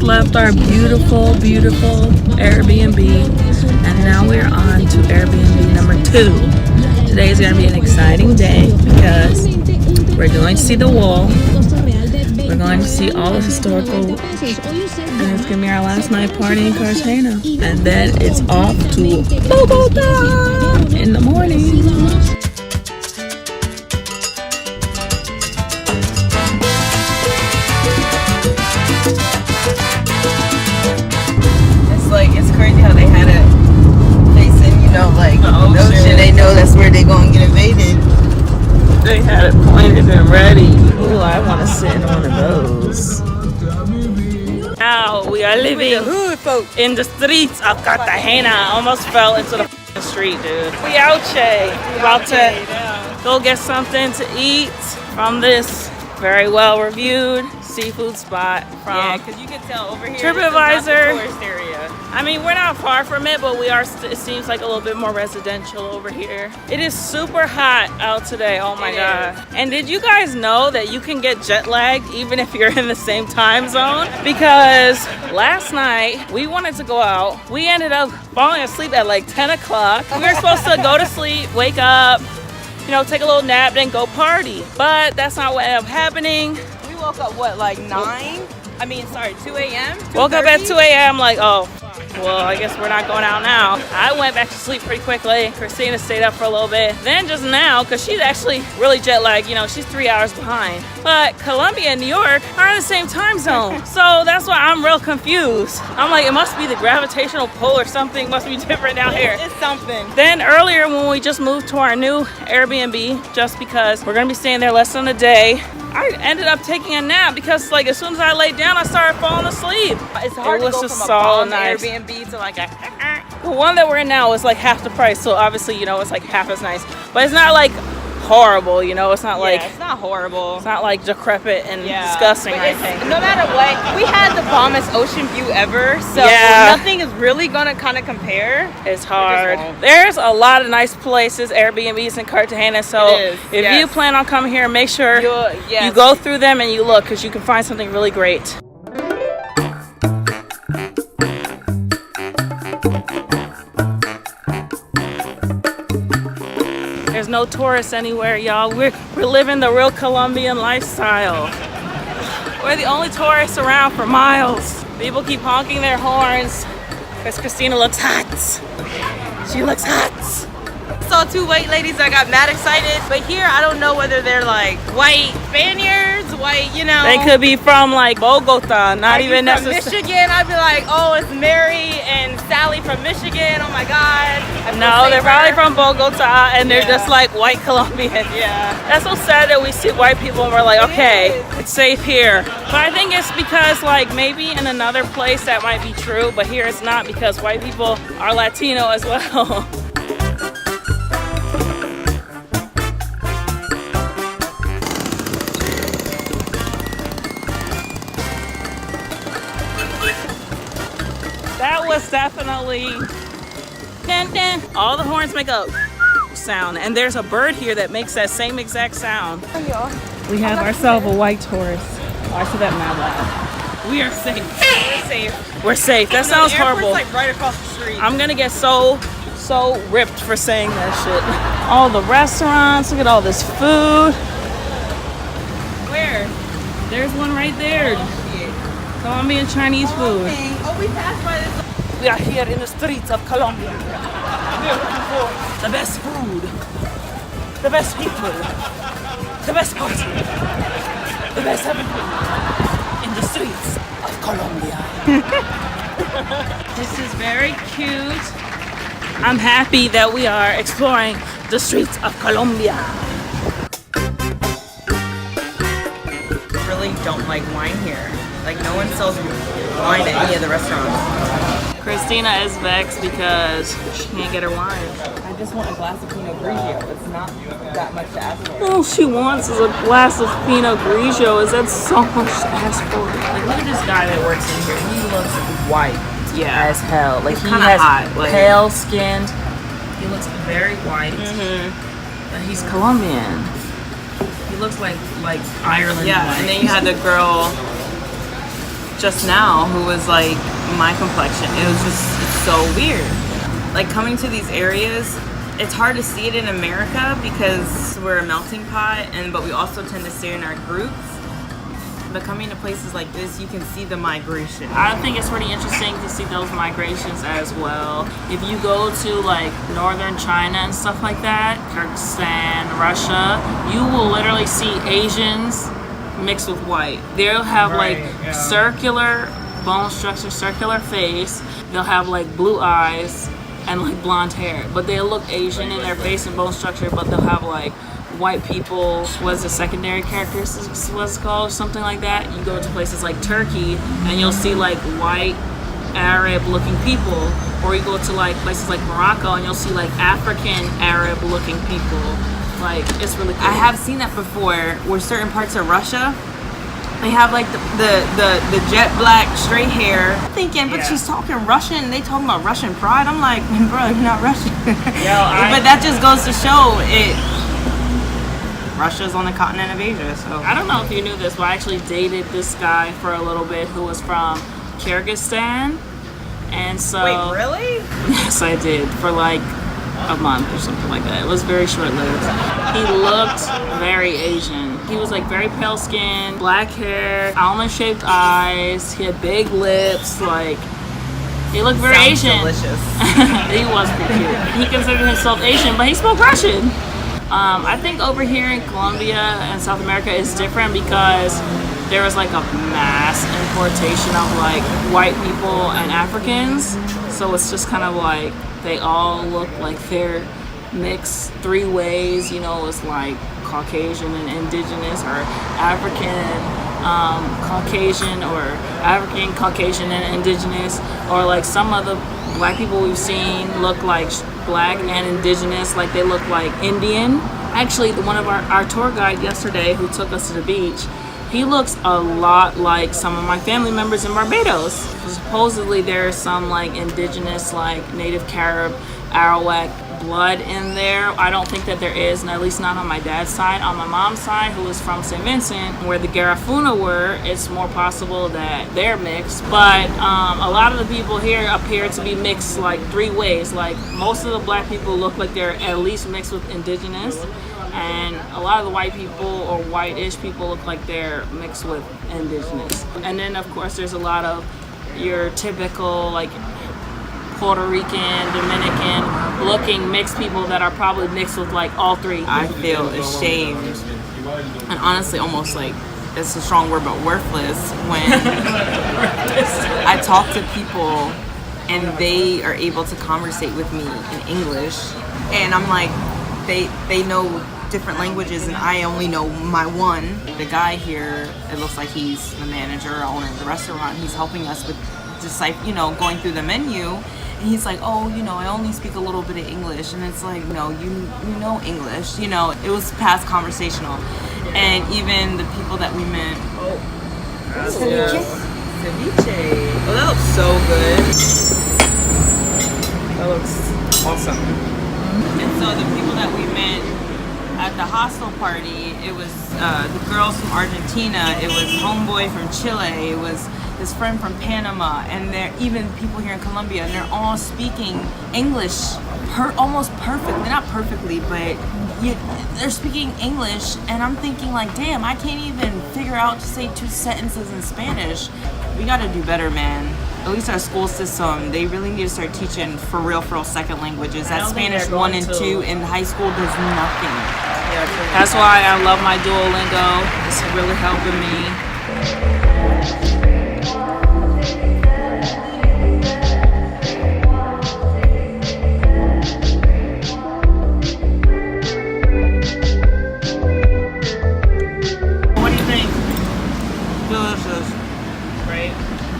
left our beautiful Airbnb, and now we're on to Airbnb number 2. Today is going to be an exciting day because we're going to see the wall. We're going to see all the historical, and it's going to be our last night party in Cartagena. And then it's off to Bogota in the morning. It's crazy how they had it facing, like the ocean. They know that's where they're going to get invaded. They had it pointed and ready. Ooh, I want to sit in one of those. Now we are living in the streets of Cartagena. I almost fell into the street, dude. We out, Che. We're about to go get something to eat from this very well reviewed seafood spot from because you can tell over here TripAdvisor. Tourist area. I mean, we're not far from it, but we are. It seems like a little bit more residential over here. It is super hot out today. Oh my god! And did you guys know that you can get jet lagged even if you're in the same time zone? Because last night we wanted to go out. We ended up falling asleep at like 10 o'clock. We were supposed to go to sleep, wake up, take a little nap, then go party. But that's not what ended up happening. We woke up, like 2 a.m.? Woke up at 2 a.m. like, oh, well, I guess we're not going out now. I went back to sleep pretty quickly. Christina stayed up for a little bit. Then just now, because she's actually really jet lagged, she's 3 hours behind. But Colombia and New York are in the same time zone. So that's why I'm real confused. I'm like, it must be the gravitational pull or something. Must be different down here. It's something. Then earlier when we just moved to our new Airbnb, just because we're going to be staying there less than a day, I ended up taking a nap because as soon as I laid down, I started falling asleep. It's hard to go from a bomb Airbnb to like a... The one that we're in now is like half the price, so obviously, it's like half as nice. But it's not like horrible, it's not like... it's not horrible. It's not like decrepit and disgusting or anything. No matter what, we had the bombest ocean view ever, so nothing is really gonna kind of compare. It's hard. There's a lot of nice places, Airbnbs in Cartagena, so if you plan on coming here, make sure you go through them and you look, because you can find something really great. There's no tourists anywhere, y'all. We're living the real Colombian lifestyle. We're the only tourists around for miles. People keep honking their horns because Christina looks hot. She looks hot. Saw 2 white ladies that got mad excited, but here I don't know whether they're like white Spaniards, white, They could be from like Bogota, not even necessarily. Michigan, I'd be like, oh, it's Mary and Sally from Michigan. Oh my God. No, they're probably from Bogota and they're just like white Colombians. Yeah. That's so sad that we see white people and we're like, okay, it's safe here. But I think it's because maybe in another place that might be true, but here it's not because white people are Latino as well. That was definitely dun, dun. All the horns make a sound, and there's a bird here that makes that same exact sound. We have ourselves a white tourist. Oh, I see that mad loud. We are safe. We're safe. We're safe. That sounds horrible. Like right across the street. I'm gonna get so ripped for saying that shit. All the restaurants. Look at all this food. Where? There's one right there. Colombian Chinese food. Oh, we passed by this. We are here in the streets of Colombia. We are looking for the best food, the best people, the best party, the best everything in the streets of Colombia. This is very cute. I'm happy that we are exploring the streets of Colombia. Really don't like wine here. Like, no one sells wine at any of the restaurants. Christina is vexed because she can't get her wine. I just want a glass of Pinot Grigio. It's not that much to ask for. All she wants is a glass of Pinot Grigio. Is that so much to ask for? Like, look at this guy that works in here. He looks white as hell. Like, he has hot, pale skinned. He looks very white. But he's Colombian. He looks like Ireland. Yeah, white. and then you had the girl just now who was like my complexion. It was just, it's so weird. Like coming to these areas, it's hard to see it in America because we're a melting pot, but we also tend to stay in our groups. But coming to places like this, you can see the migration. I think it's pretty interesting to see those migrations as well. If you go to like northern China and stuff like that, Kyrgyzstan, Russia, you will literally see Asians mixed with white. They'll have circular bone structure, circular face. They'll have like blue eyes and like blonde hair, but they look Asian in their face and bone structure, but they'll have like white people, what's the secondary characteristics, what's it called, something like that. You go to places like Turkey and you'll see like white Arab looking people, or you go to like places like Morocco and you'll see like African Arab looking people. Like, it's really cool. I have seen that before, where certain parts of Russia, they have like the jet black straight hair. I'm thinking, but she's talking Russian. They talking about Russian pride. I'm like, bro, you're not Russian. But that just goes to show it. Russia's on the continent of Asia, so. I don't know if you knew this, but I actually dated this guy for a little bit who was from Kyrgyzstan. And so. Wait, really? Yes, I did, for like a month or something like that. It was very short-lived. He looked very Asian. He was like very pale skin, black hair, almond-shaped eyes. He had big lips, like. He looked very Asian. Delicious. He was pretty cute. He considered himself Asian, but he spoke Russian. I think over here in Colombia and South America is different because there was like a mass importation of like white people and Africans. So it's just kind of like they all look like they're mixed three ways. You know, it's like Caucasian and indigenous, or African, Caucasian, or African, Caucasian and indigenous, or like some of the black people we've seen look like black and indigenous, like they look like Indian. Actually, one of our tour guide yesterday who took us to the beach, he looks a lot like some of my family members in Barbados. Supposedly there's some like indigenous, like native Carib, Arawak blood in there. I don't think that there is, and at least not on my dad's side. On my mom's side, who is from St. Vincent, where the Garifuna were, it's more possible that they're mixed. But a lot of the people here appear to be mixed like three ways. Like most of the black people look like they're at least mixed with indigenous, and a lot of the white people or white-ish people look like they're mixed with indigenous. And then of course there's a lot of your typical like Puerto Rican, Dominican looking mixed people that are probably mixed with like all three. I feel ashamed and honestly almost like, it's a strong word, but worthless when I talk to people and they are able to conversate with me in English, and I'm like, they know different languages and I only know my one. The guy here, it looks like he's the manager, owner of the restaurant. He's helping us with just like, you know, going through the menu. And he's like, oh, you know, I only speak a little bit of English. And it's like, no, you know English. You know, it was past conversational. And even the people that we met. Oh, ceviche. Ceviche. Oh, that looks so good. That looks awesome. And so the people that we met at the hostel party, it was the girls from Argentina, it was homeboy from Chile, it was his friend from Panama, and they're even people here in Colombia, and they're all speaking English almost perfectly, not perfectly, but they're speaking English, and I'm thinking like, damn, I can't even figure out to say two sentences in Spanish. We gotta do better, man. At least our school system, they really need to start teaching for real second languages. That Spanish 1 and 2 in high school does nothing. That's why I love my Duolingo. It's really helping me. What do you think? Delicious. Right?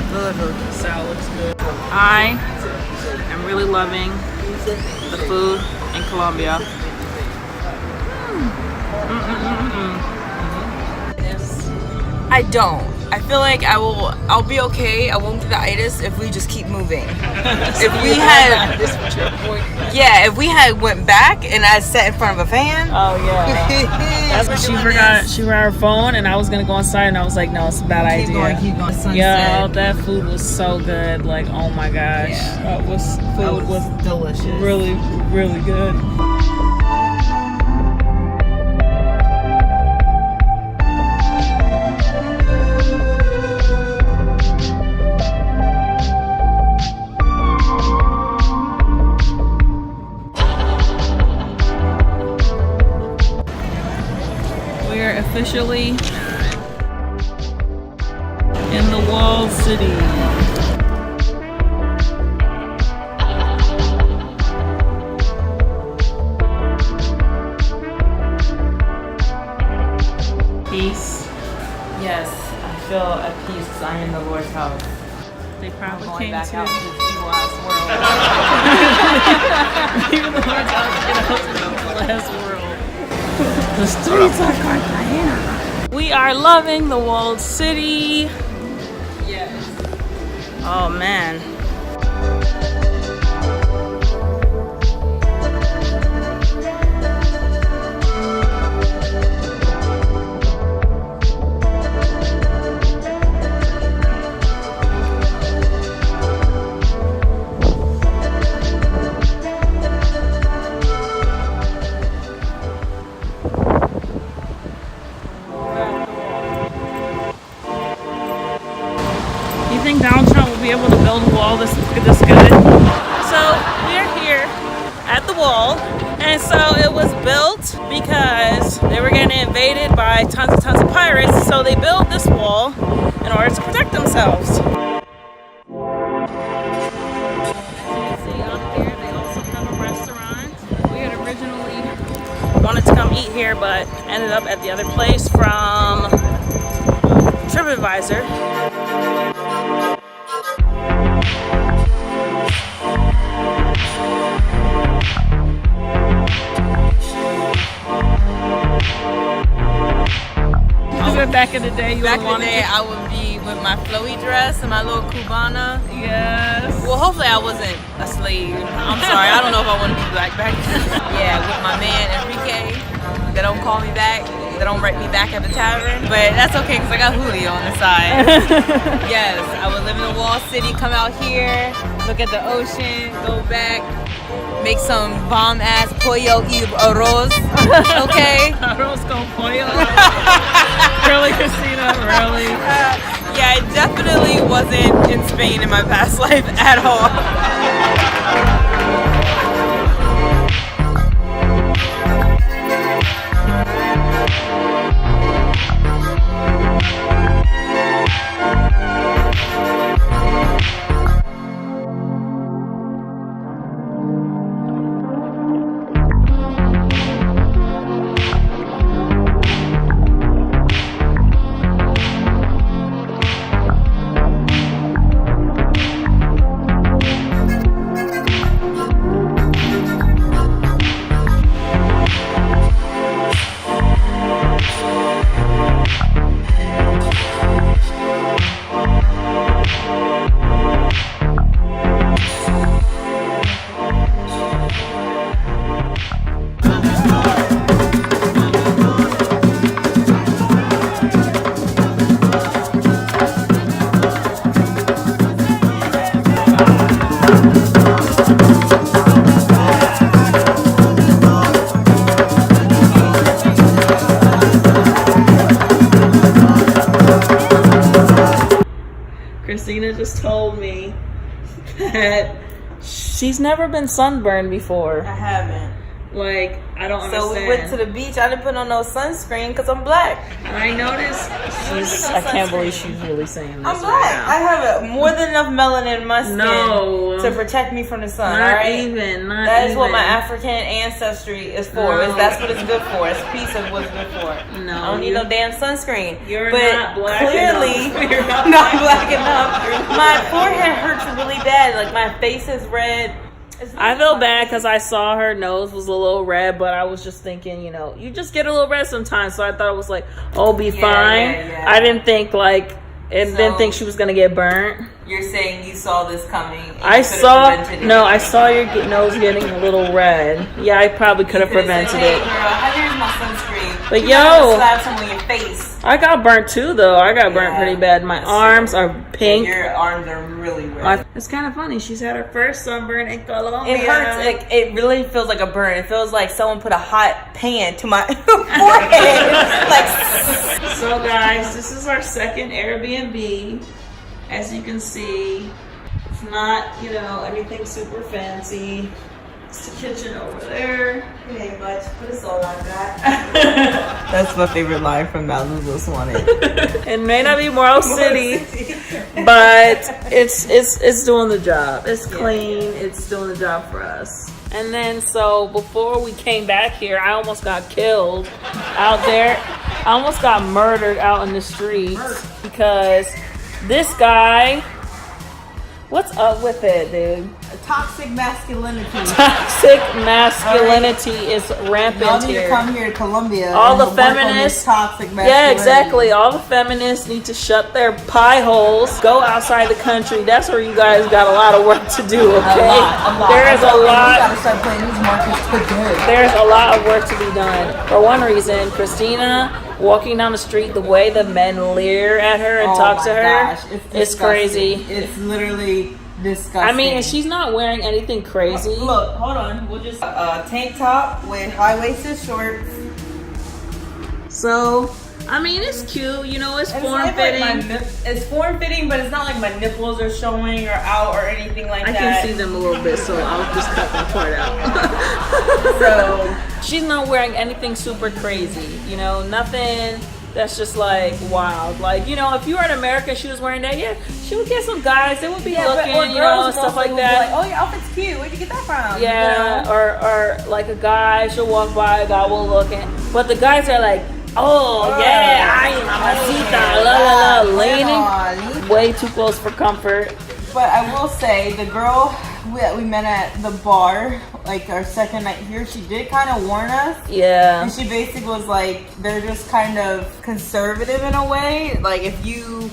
Delicious. Salad looks good. I am really loving the food in Colombia. I don't. I feel like I'll be okay. I won't get the itis if we just keep moving. If we had Yeah, if we had went back and I sat in front of a fan. Oh yeah. That's she forgot her phone, and I was gonna go inside, and I was like, no, it's a bad idea. Keep going. Sunset. Yeah, that food was so good. Like, oh my gosh, Yeah. food was delicious. really, really good. Officially in the walled city. Peace. Yes, I feel at peace because I'm in the Lord's house. They probably Going came back to out to this evil ass world. even the Lord's house to get out to the last world. The streets are Cartagena. We are loving the walled city. Yes. Oh man. You think Donald Trump will be able to build a wall this good? So we're here at the wall, and so it was built because they were getting invaded by tons of pirates. So they built this wall in order to protect themselves. As you can see up here, they also have a restaurant. We had originally wanted to come eat here, but ended up at the other place from TripAdvisor. Back in the day, I would be with my flowy dress and my little cubana. Yes. Well, hopefully I wasn't a slave. I'm sorry, I don't know if I want to be black back then. Yeah, with my man Enrique. They don't call me back. They don't write me back at the tavern. But that's okay because I got Julio on the side. Yes, I would live in the wall city, come out here, look at the ocean, go back, make some bomb ass pollo y arroz. Okay? Arroz con pollo. Really, Christina? Really? Yeah, I definitely wasn't in Spain in my past life at all. Christina just told me that she's never been sunburned before. I haven't. Like, I don't understand. So we went to the beach. I didn't put on no sunscreen because I'm black. And I noticed I can't believe she's really saying this. I'm black. Right I have more than enough melanin in my skin to protect me from the sun. Not all right? even. That is what my African ancestry is for. No. That's what it's good for. It's a piece of what's good for. No, I don't need no damn sunscreen. You're but not black clearly, enough. You're not black enough. My forehead hurts really bad. Like my face is red. I feel bad because I saw her nose was a little red, but I was just thinking, you know, you just get a little red sometimes. So I thought it was like, oh, be fine. Yeah. I didn't think didn't think she was gonna get burnt. You're saying you saw this coming. And I you could've saw, prevented it. no, I saw your nose getting a little red. Yeah, I probably could have You could've prevented said, hey, it. girl, here's my sunscreen. But You yo. gotta slap some on your face. I got burnt too, though. I got burnt Yeah, pretty bad. My that's arms true. are pink. Your arms are really red. It's kind of funny. She's had her first sunburn in Colombia. It hurts. It really feels like a burn. It feels like someone put a hot pan to my forehead. Like, So guys, this is our second Airbnb. As you can see, it's not, you know, anything super fancy. It's the kitchen over there. it ain't much, but it's all I got. That's my favorite line from Malibu Most Wanted. It may not be Morrow City, but it's doing the job. It's clean. It's doing the job for us. And then so before we came back here, I almost got killed out there. I almost got murdered out in the streets because this guy. What's up with it, dude? Toxic masculinity. Toxic masculinity is rampant Y'all need here. to come here to Colombia. All and the work on this feminists, toxic masculinity. yeah, exactly. All the feminists need to shut their pie holes, go outside the country. That's where you guys got a lot of work to do. Okay, A lot. there is a We lot. gotta start playing these markets today. There's a lot of work to be done. For one reason, Christina walking down the street, the way the men leer at her and talk to her, it's disgusting. crazy. It's literally disgusting. I mean, and she's not wearing anything crazy. Look, hold on. We'll just tank top with high-waisted shorts. So, I mean, it's cute. You know, it's It's form like fitting. it's form fitting, but it's not like my nipples are showing or out or anything like I that. can see them a little bit, so I'll just cut that part out. So She's not wearing anything super crazy, you know, nothing that's just like wild. Like, you know, if you were in America, she was wearing that, yeah, she would get some guys, they would be looking, or you know, girls stuff mostly like will be that. Like, oh, your outfit's cute. Where'd you get that from? Yeah, You know? or like a guy, she'll walk by, a guy will look in. But the guys are like, oh, yeah, ay, mamacita, la la la, leaning way too close for comfort. But I will say, the girl we met at the bar, like our second night here, she did kind of warn us. Yeah. And she basically was like, they're just kind of conservative in a way. Like, if you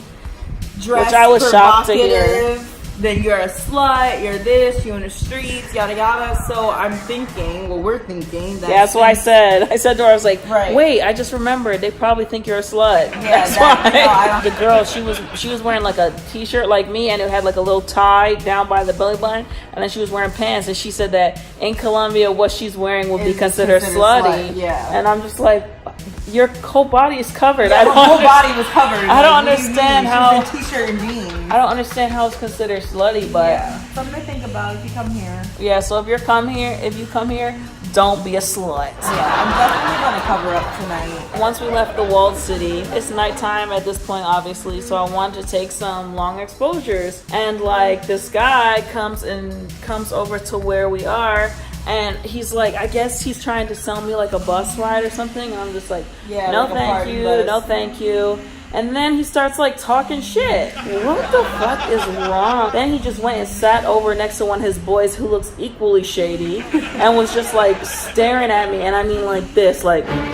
dress Which I was shocked to hear. provocative, then you're a slut, you're this, you're in the streets, yada yada. So I'm thinking, well, we're thinking that. Yeah, that's why I said to her, I was like, Right. wait, I just remembered, they probably think you're a slut. Yeah, That's that- why. no, I don't- The girl, she was wearing like a t-shirt like me, and it had like a little tie down by the belly button, and then she was wearing pants, and she said that in Colombia, what she's wearing would be Is considered considered slutty. slut, yeah. And I'm just like, your whole body is covered. Yeah, I her don't whole under- body was covered. I don't Like, what do you understand mean? how- She was in t-shirt and jeans. I don't understand how it's considered slutty, but Yeah. Something to think about if you come here. yeah, so if you come here, don't be a slut. Yeah, I'm definitely gonna cover up tonight. Once we left the walled city, it's nighttime at this point, obviously, so I wanted to take some long exposures. And like this guy comes over to where we are, and he's like, I guess he's trying to sell me like a bus ride or something. And I'm just like, Yeah, no like a thank party you, bus. no thank you. And then he starts like talking shit. What the fuck is wrong? Then he just went and sat over next to one of his boys who looks equally shady and was just like staring at me. And I mean like this, like staring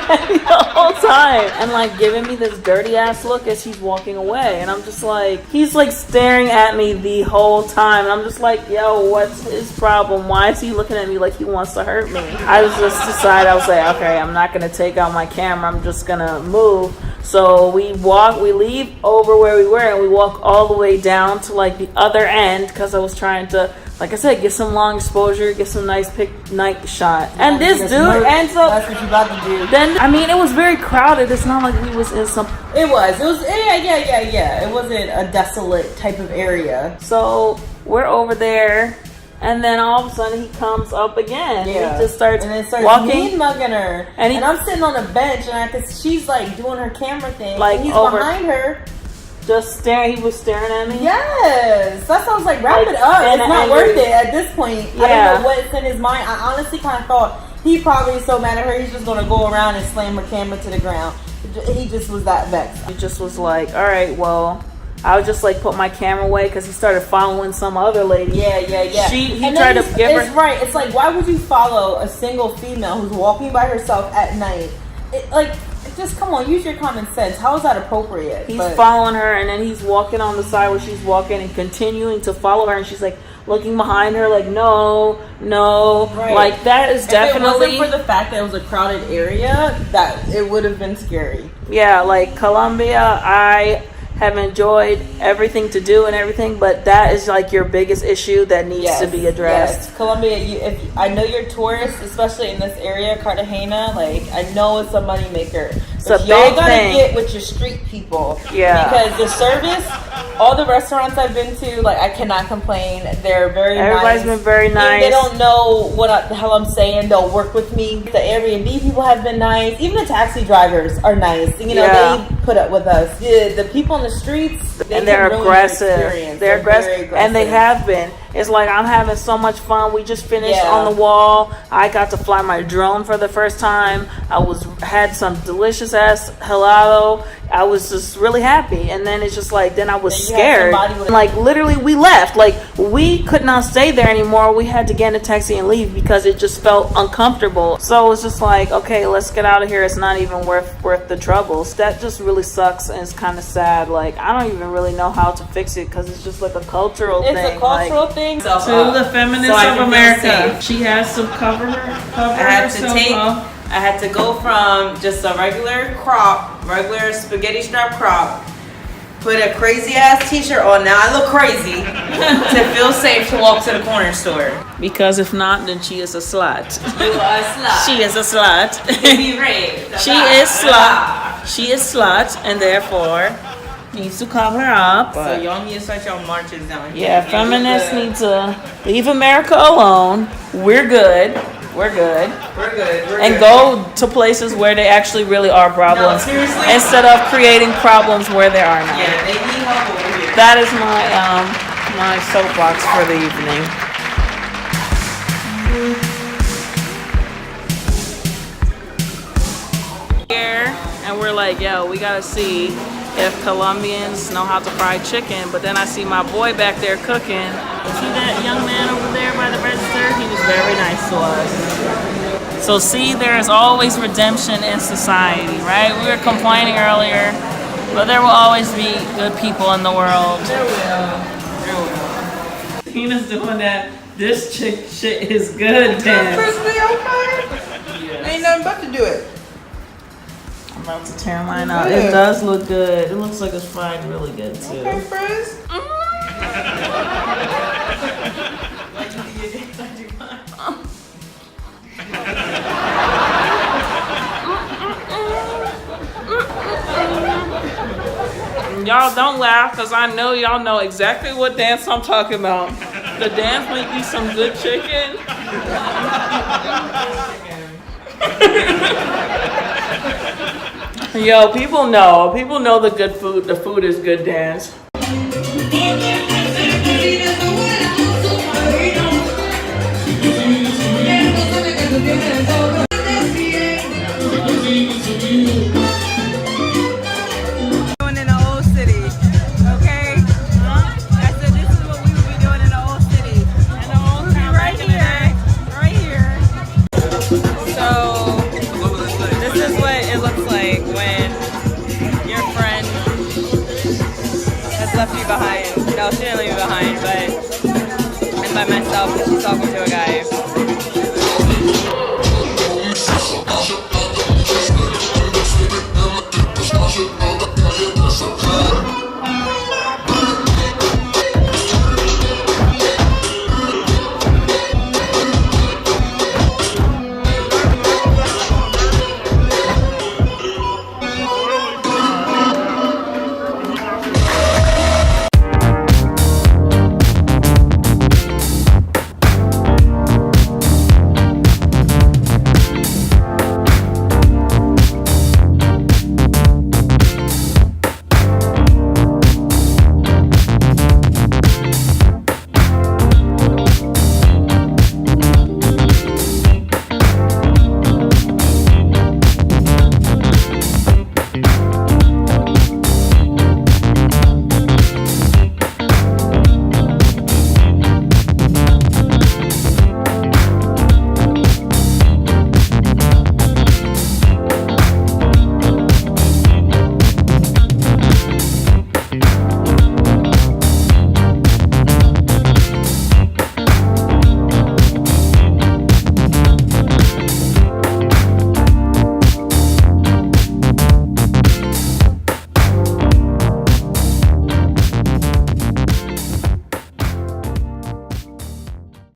at me the whole time. And like giving me this dirty ass look as he's walking away. And I'm just like, he's like staring at me the whole time. And I'm just like, yo, what's his problem? Why is he looking at me like he wants to hurt me? I was just decided, I was like, okay, I'm not gonna take out my camera, I'm just gonna move. So we leave over where we were, and we walk all the way down to like the other end, because I was trying to, like I said, get some long exposure, get some nice night shot. And this dude ends up, That's what you about to do. then, I mean, it was very crowded. It's not like we was in some, It was. Yeah. It wasn't a desolate type of area. so we're over there, and then all of a sudden he comes up again. Yeah. He just starts, and then starts walking. mean mugging her. And And, he- I'm sitting on a bench, and she's like doing her camera thing. Like, and he's over- behind her. Just staring. He was staring at me. Yes. That sounds like wrap Like, it up. and It's not angry. worth it at this point. I Yeah. don't know what's in his mind. I honestly kind of thought he probably is so mad at her, he's just going to go around and slam her camera to the ground. He just was that vexed. He just was like, all right, well, I'll just like put my camera away, because he started following some other lady. Yeah. He And tried then to give her. It's right. It's like, why would you follow a single female who's walking by herself at night? just come on, use your common sense. How is that appropriate? He's following her, and then he's walking on the side where she's walking and continuing to follow her, and she's like looking behind her like no. Right. Like that is definitely. If it wasn't for the fact that it was a crowded area, that it would have been scary. Yeah, like Colombia, I have enjoyed everything to do and everything, but that is like your biggest issue that needs to be addressed. Yes. Colombia, I know you're tourists, especially in this area, Cartagena. Like I know it's a moneymaker. It's a y'all big gotta thing. get with your street people. Yeah. Because the service, all the restaurants I've been to, like I cannot complain. They're very Everybody's nice. been very nice. They don't know what the hell I'm saying. They'll work with me. The Airbnb people have been nice. Even the taxi drivers are nice. You know, they put up with us. Yeah, the people on the streets, and they're aggressive. They're aggressive, and they have been. It's like I'm having so much fun. We just finished on the wall. I got to fly my drone for the first time. I had some delicious ass helado. I was just really happy, and then it's just like then I was scared. Like literally, we left. Like we could not stay there anymore. We had to get in a taxi and leave because it just felt uncomfortable. So it was just like, okay, let's get out of here. It's not even worth the troubles. That just really sucks, and it's kind of sad. Like I don't even really know how to fix it because it's just like a cultural thing. It's a cultural thing. So the feminists of America, she has to cover herself. I had to go from just a regular spaghetti strap crop, put a crazy ass t-shirt on. Now I look crazy to feel safe to walk to the corner store. Because if not, then she is a slut. You are a slut. She is a slut. Be raped. She is slut. She is slut, and therefore needs to cover up. So y'all need to start y'all marches down here. Yeah, feminists need to leave America alone. We're good. We're good. And go to places where they actually really are problems. No, seriously. Instead of creating problems where there are none. Yeah, they need help over here. That is my soapbox for the evening. Here, and we're like, yo, we gotta see if Colombians know how to fry chicken. But then I see my boy back there cooking. See that young man over there by the register? He was very nice to us. So see, there is always redemption in society, right? We were complaining earlier, but there will always be good people in the world. There will. Tina's doing that. This chick shit is good, Dan. Yes. Ain't nothing but to do it. I'm about to tear mine out. It does look good. It looks like it's fried really good too. Okay, Frizz. Y'all don't laugh because I know y'all know exactly what dance I'm talking about. The dance might be some good chicken. Yo, people know the good food. The food is good dance. Left me behind. No, she didn't leave me behind, but I'm by myself because she's talking to a guy.